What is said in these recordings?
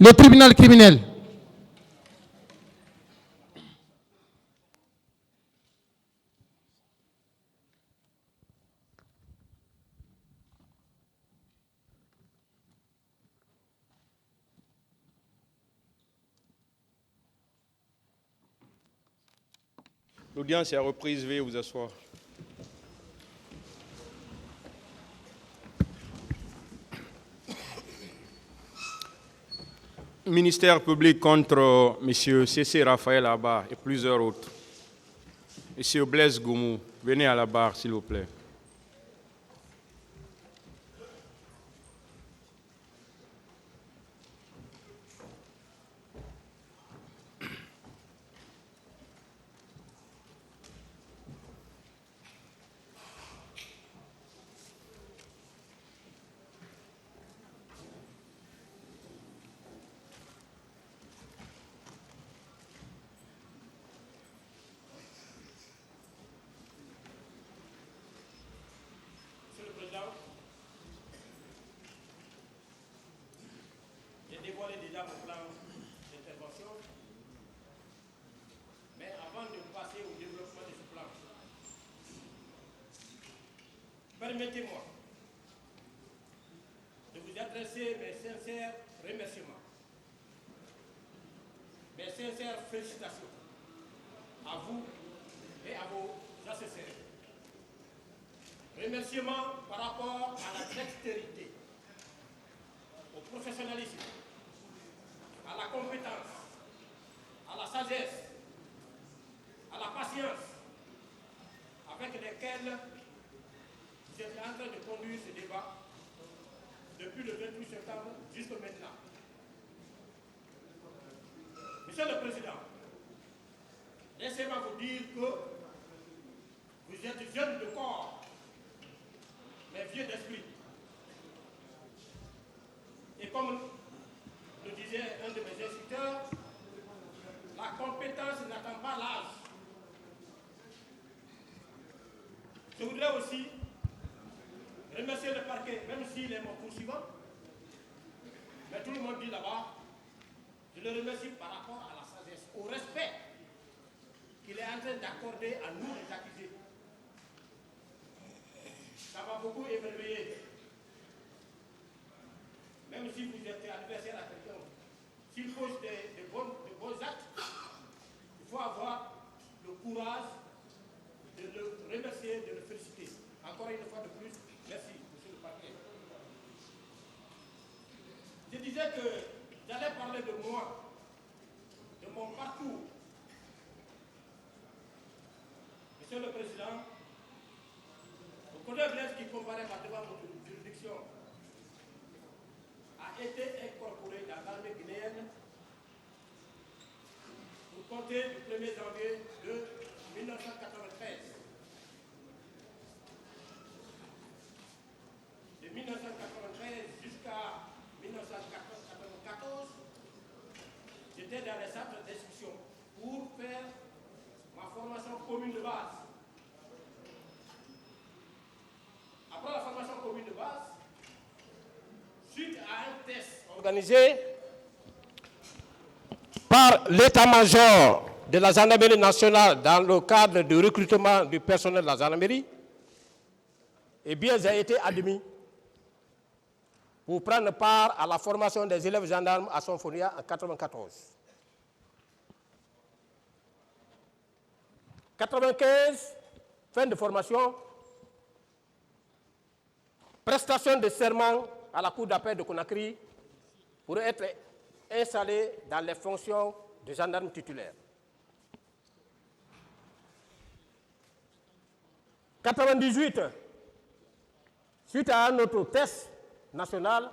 Le tribunal criminel. L'audience est reprise, veuillez vous asseoir. Ministère public contre M. C.C. Raphaël Abba et plusieurs autres. M. Blaise Goumou, venez à la barre, s'il vous plaît. Permettez-moi de vous adresser mes sincères remerciements, mes sincères félicitations à vous et à vos assesseurs. Remerciements par rapport à la dextérité, au professionnalisme, à la compétence, à la sagesse, à la patience avec lesquelles vous êtes en train de conduire ce débat depuis le 28 septembre jusqu'à maintenant. Monsieur le Président, laissez-moi vous dire que vous êtes jeune de corps, mais vieux d'esprit. Et comme le disait un de mes instructeurs, la compétence n'attend pas l'âge. Je voudrais aussi remercier le parquet, même s'il est mon poursuivant, mais tout le monde dit là-bas, je le remercie par rapport à la sagesse, au respect qu'il est en train d'accorder à nous les accusés. Ça m'a beaucoup émerveillé. Même si vous êtes adversaire à quelqu'un, s'il pose de bons actes, il faut avoir le courage de le remercier, de le féliciter. Encore une fois de plus, merci, monsieur le parquet. Je disais que j'allais parler de moi, de mon parcours. Monsieur le Président, le code Blaise qui comparaît devant votre juridiction a été incorporé dans l'armée guinéenne pour compter du 1er janvier de 1993. De 1993 jusqu'à 1994, j'étais dans les centres d'instruction pour faire ma formation commune de base. Après la formation commune de base, suite à un test organisé par l'état-major de la gendarmerie nationale dans le cadre du recrutement du personnel de la gendarmerie, eh bien, j'ai été admis pour prendre part à la formation des élèves gendarmes à Sonfonia en 1994. 1995, fin de formation, prestation de serment à la cour d'appel de Conakry pour être installé dans les fonctions de gendarme titulaire. 1998, suite à un autre test national,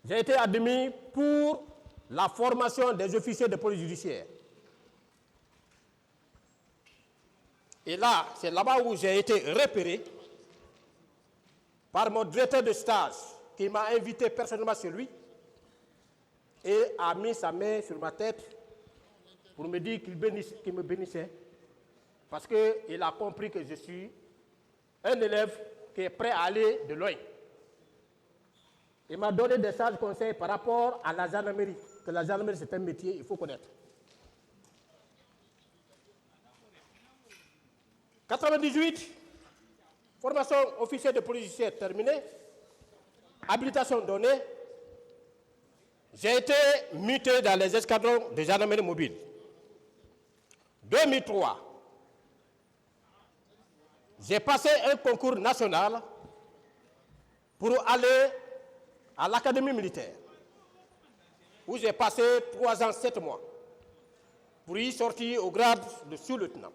j'ai été admis pour la formation des officiers de police judiciaire. Et là, c'est là-bas où j'ai été repéré par mon directeur de stage qui m'a invité personnellement chez lui et a mis sa main sur ma tête pour me dire qu'il me bénissait parce qu'il a compris que je suis un élève qui est prêt à aller de loin. Il m'a donné des sages conseils par rapport à la gendarmerie, que la gendarmerie c'est un métier, il faut connaître. 98, formation officier de police judiciaire terminée, habilitation donnée, j'ai été muté dans les escadrons de gendarmerie mobile. 2003, j'ai passé un concours national pour aller à l'académie militaire, où j'ai passé 3 ans, 7 mois, pour y sortir au grade de sous-lieutenant.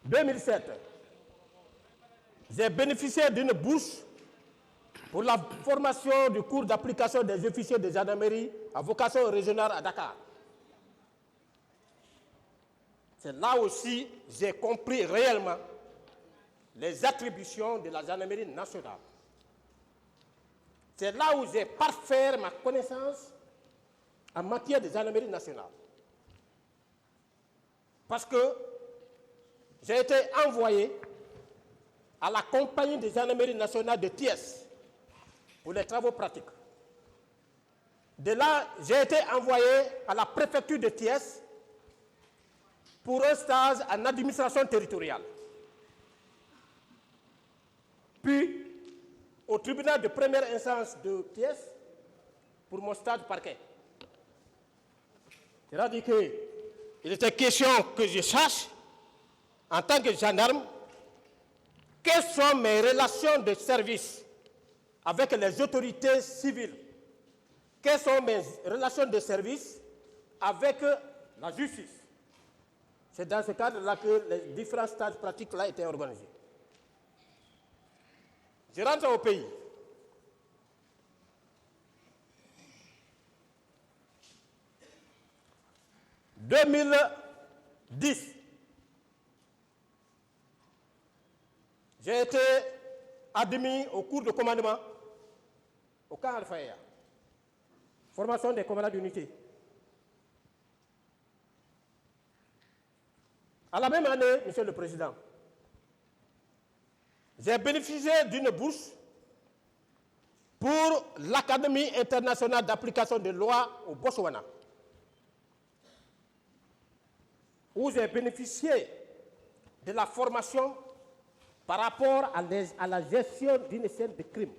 2007, j'ai bénéficié d'une bourse pour la formation du cours d'application des officiers de gendarmerie à vocation régionale à Dakar. C'est là aussi que j'ai compris réellement les attributions de la gendarmerie nationale. C'est là où j'ai parfait ma connaissance en matière de gendarmerie nationale. Parce que j'ai été envoyé à la compagnie de gendarmerie nationale de Thiès pour les travaux pratiques. De là, j'ai été envoyé à la préfecture de Thiès pour un stage en administration territoriale. Puis, au tribunal de première instance de Thiès pour mon stage parquet. C'est-à-dire qu'il était question que je sache, en tant que gendarme, quelles sont mes relations de service avec les autorités civiles? Quelles sont mes relations de service avec la justice? C'est dans ce cadre-là que les différents stages pratiques là étaient organisés. Je rentre au pays. En 2010, j'ai été admis au cours de commandement au camp Al-Faya. Formation des commandants d'unité. À la même année, Monsieur le Président, j'ai bénéficié d'une bourse pour l'Académie internationale d'application des lois au Botswana, où j'ai bénéficié de la formation par rapport à la gestion d'une scène de crime.